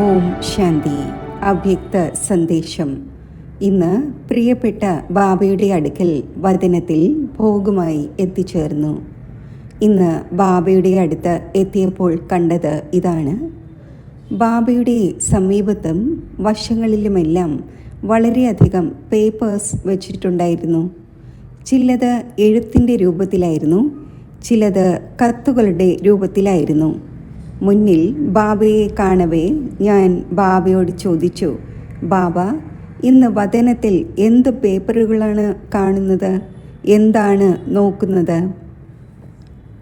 ഓം ശാന്തി. അവ്യക്ത സന്ദേശം. ഇന്ന് പ്രിയപ്പെട്ട ബാബയുടെ അടുക്കൽ വദനത്തിൽ ഭോഗമായി എത്തിച്ചേർന്നു. ഇന്ന് ബാബയുടെ അടുത്ത് എത്തിയപ്പോൾ കണ്ടത് ഇതാണ്. ബാബയുടെ സമീപത്തും വശങ്ങളിലുമെല്ലാം വളരെയധികം പേപ്പേഴ്സ് വച്ചിട്ടുണ്ടായിരുന്നു. ചിലത് എഴുത്തിൻ്റെ രൂപത്തിലായിരുന്നു, ചിലത് കത്തുകളുടെ രൂപത്തിലായിരുന്നു. മുന്നിൽ ബാബയെ കാണവേ ഞാൻ ബാബയോട് ചോദിച്ചു, ബാബ, ഇന്ന് വദനത്തിൽ എന്ത് പേപ്പറുകളാണ് കാണുന്നത്, എന്താണ് നോക്കുന്നത്?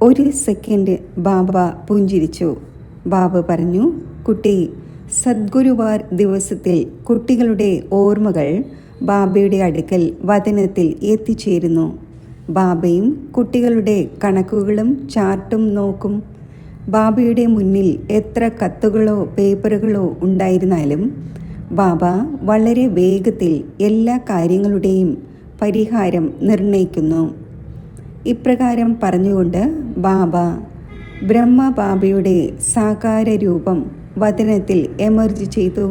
ഒരു സെക്കൻഡ് ബാബ പുഞ്ചിരിച്ചു. ബാബ പറഞ്ഞു, കുട്ടി, സദ്ഗുരുവാർ ദിവസത്തിൽ കുട്ടികളുടെ ഓർമ്മകൾ ബാബയുടെ അടുക്കൽ വദനത്തിൽ എത്തിച്ചേരുന്നു. ബാബയും കുട്ടികളുടെ കണക്കുകളും ചാർട്ടും നോക്കും. ബാബയുടെ മുന്നിൽ എത്ര കത്തുകളോ പേപ്പറുകളോ ഉണ്ടായിരുന്നാലും ബാബ വളരെ വേഗത്തിൽ എല്ലാ കാര്യങ്ങളുടെയും പരിഹാരം നിർണയിക്കുന്നു. ഇപ്രകാരം പറഞ്ഞുകൊണ്ട് ബാബ ബ്രഹ്മബാബയുടെ സാകാര രൂപം വദനത്തിൽ എമർജ് ചെയ്തു.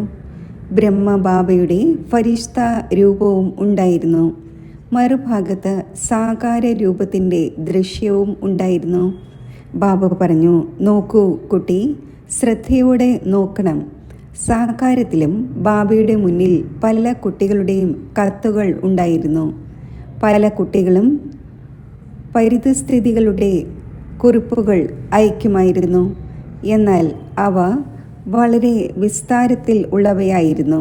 ബ്രഹ്മബാബയുടെ ഫരിഷ്ത രൂപവും ഉണ്ടായിരുന്നു. മറുഭാഗത്ത് സാകാര രൂപത്തിൻ്റെ ദൃശ്യവും ഉണ്ടായിരുന്നു. ബാബ പറഞ്ഞു, നോക്കൂ കുട്ടി, ശ്രദ്ധയോടെ നോക്കണം. സാകാരത്തിലും ബാബയുടെ മുന്നിൽ പല കുട്ടികളുടെയും കത്തുകൾ ഉണ്ടായിരുന്നു. പല കുട്ടികളും പരിതസ്ഥിതികളുടെ കുറിപ്പുകൾ അയക്കുമായിരുന്നു. എന്നാൽ അവ വളരെ വിസ്താരത്തിൽ ഉള്ളവയായിരുന്നു.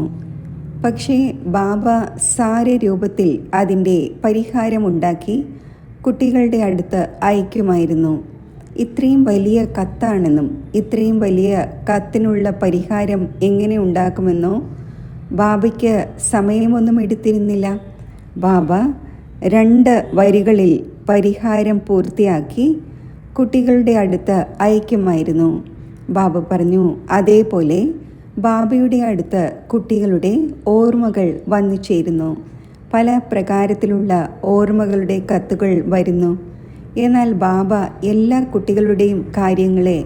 പക്ഷേ ബാബ സാരരൂപത്തിൽ അതിൻ്റെ പരിഹാരമുണ്ടാക്കി കുട്ടികളുടെ അടുത്ത് അയക്കുമായിരുന്നു. ഇത്രയും വലിയ കത്താണെന്നും ഇത്രയും വലിയ കത്തിനുള്ള പരിഹാരം എങ്ങനെ ഉണ്ടാക്കുമെന്നോ ബാബയ്ക്ക് സമയമൊന്നും എടുത്തിരുന്നില്ല. ബാബ 2 വരികളിൽ പരിഹാരം പൂർത്തിയാക്കി കുട്ടികളുടെ അടുത്ത് അയക്കുമായിരുന്നു. ബാബ പറഞ്ഞു, അതേപോലെ ബാബയുടെ അടുത്ത് കുട്ടികളുടെ ഓർമ്മകൾ വന്നു ചേരുന്നു. പല പ്രകാരത്തിലുള്ള ഓർമ്മകളുടെ കത്തുകൾ വരുന്നു. എന്നാൽ ബാബ എല്ലാ കുട്ടികളുടെയും കാര്യങ്ങളെ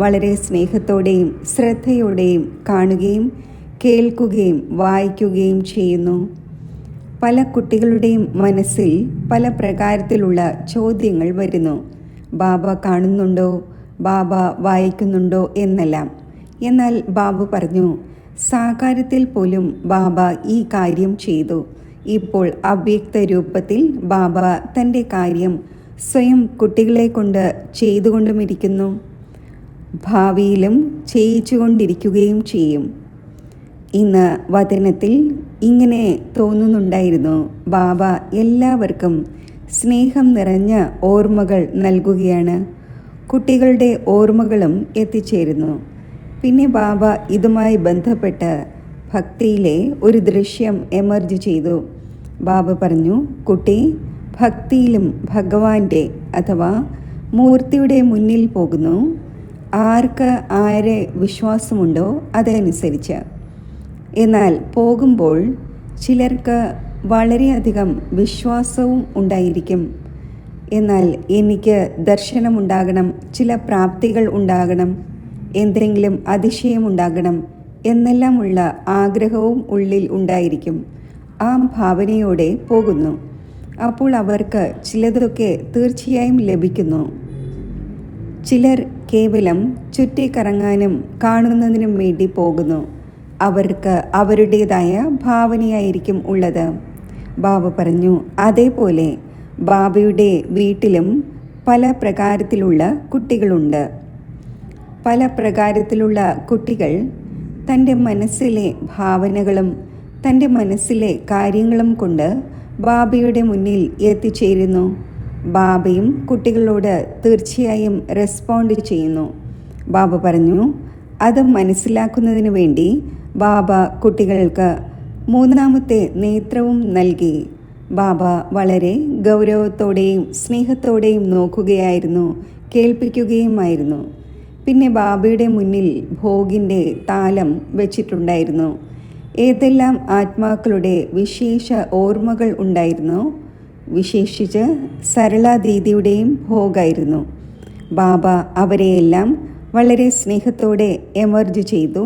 വളരെ സ്നേഹത്തോടെയും ശ്രദ്ധയോടെയും കാണുകയും കേൾക്കുകയും വായിക്കുകയും ചെയ്യുന്നു. പല കുട്ടികളുടെയും മനസ്സിൽ പല പ്രകാരത്തിലുള്ള ചോദ്യങ്ങൾ വരുന്നു. ബാബ കാണുന്നുണ്ടോ, ബാബ വായിക്കുന്നുണ്ടോ എന്നെല്ലാം. എന്നാൽ ബാബ പറഞ്ഞു, സാകാരത്തിൽ പോലും ബാബ ഈ കാര്യം ചെയ്തു. ഇപ്പോൾ അവ്യക്ത രൂപത്തിൽ ബാബ തൻ്റെ കാര്യം സ്വയം കുട്ടികളെ കൊണ്ട് ചെയ്തുകൊണ്ടുമിരിക്കുന്നു. ഭാവിയിലും ചെയ്യിച്ചുകൊണ്ടിരിക്കുകയും ചെയ്യും. ഇന്ന് വദനത്തിൽ ഇങ്ങനെ തോന്നുന്നുണ്ടായിരുന്നു, ബാബ എല്ലാവർക്കും സ്നേഹം നിറഞ്ഞ ഓർമ്മകൾ നൽകുകയാണ്. കുട്ടികളുടെ ഓർമ്മകളും എത്തിച്ചേരുന്നു. പിന്നെ ബാബ ഇതുമായി ബന്ധപ്പെട്ട് ഭക്തിയിലെ ഒരു ദൃശ്യം എമർജ് ചെയ്തു. ബാബ പറഞ്ഞു, കുട്ടി, ഭക്തിയിലും ഭഗവാന്റെ അഥവാ മൂർത്തിയുടെ മുന്നിൽ പോകുന്നു. ആർക്ക് ആരെ വിശ്വാസമുണ്ടോ അതനുസരിച്ച്. എന്നാൽ പോകുമ്പോൾ ചിലർക്ക് വളരെയധികം വിശ്വാസവും ഉണ്ടായിരിക്കും. എന്നാൽ എനിക്ക് ദർശനമുണ്ടാകണം, ചില പ്രാപ്തികൾ ഉണ്ടാകണം, എന്തെങ്കിലും അതിശയമുണ്ടാകണം എന്നെല്ലാമുള്ള ആഗ്രഹവും ഉള്ളിൽ ഉണ്ടായിരിക്കും. ആ ഭാവനയോടെ പോകുന്നു. അപ്പോൾ അവർക്ക് ചിലതൊക്കെ തീർച്ചയായും ലഭിക്കുന്നു. ചിലർ കേവലം ചുറ്റിക്കറങ്ങാനും കാണുന്നതിനും വേണ്ടി പോകുന്നു. അവർക്ക് അവരുടേതായ ഭാവനയായിരിക്കും ഉള്ളത്. ബാബ പറഞ്ഞു, അതേപോലെ ബാബയുടെ വീട്ടിലും പല പ്രകാരത്തിലുള്ള കുട്ടികളുണ്ട്. പല പ്രകാരത്തിലുള്ള കുട്ടികൾ തൻ്റെ മനസ്സിലെ ഭാവനകളും തൻ്റെ മനസ്സിലെ കാര്യങ്ങളും കൊണ്ട് ബാബയുടെ മുന്നിൽ എത്തിച്ചേരുന്നു. ബാബയും കുട്ടികളോട് തീർച്ചയായും റെസ്പോണ്ട് ചെയ്യുന്നു. ബാബ പറഞ്ഞു, അത് മനസ്സിലാക്കുന്നതിന് വേണ്ടി ബാബ കുട്ടികൾക്ക് 3ാമത്തെ നേത്രവും നൽകി. ബാബ വളരെ ഗൗരവത്തോടെയും സ്നേഹത്തോടെയും നോക്കുകയായിരുന്നു, കേൾപ്പിക്കുകയുമായിരുന്നു. പിന്നെ ബാബയുടെ മുന്നിൽ ഭോഗിൻ്റെ താലം വെച്ചിട്ടുണ്ടായിരുന്നു. ഏതെല്ലാം ആത്മാക്കളുടെ വിശേഷ ഓർമ്മകൾ ഉണ്ടായിരുന്നോ, വിശേഷിച്ച് സരള ദീദിയുടെയും ഭോഗായിരുന്നു. ബാബ അവരെയെല്ലാം വളരെ സ്നേഹത്തോടെ എമർജ് ചെയ്തു.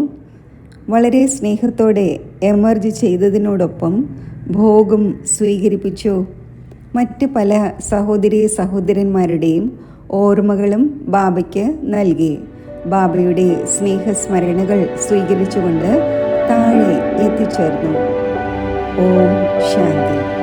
വളരെ സ്നേഹത്തോടെ എമർജ് ചെയ്തതിനോടൊപ്പം ഭോഗം സ്വീകരിപ്പിച്ചു. മറ്റ് പല സഹോദരീ സഹോദരന്മാരുടെയും ഓർമ്മകളും ബാബയ്ക്ക് നൽകി. ബാബയുടെ സ്നേഹസ്മരണകൾ സ്വീകരിച്ചുകൊണ്ട് താഴെ എത്തിച്ചേർന്നു. ഓം ശാന്തി.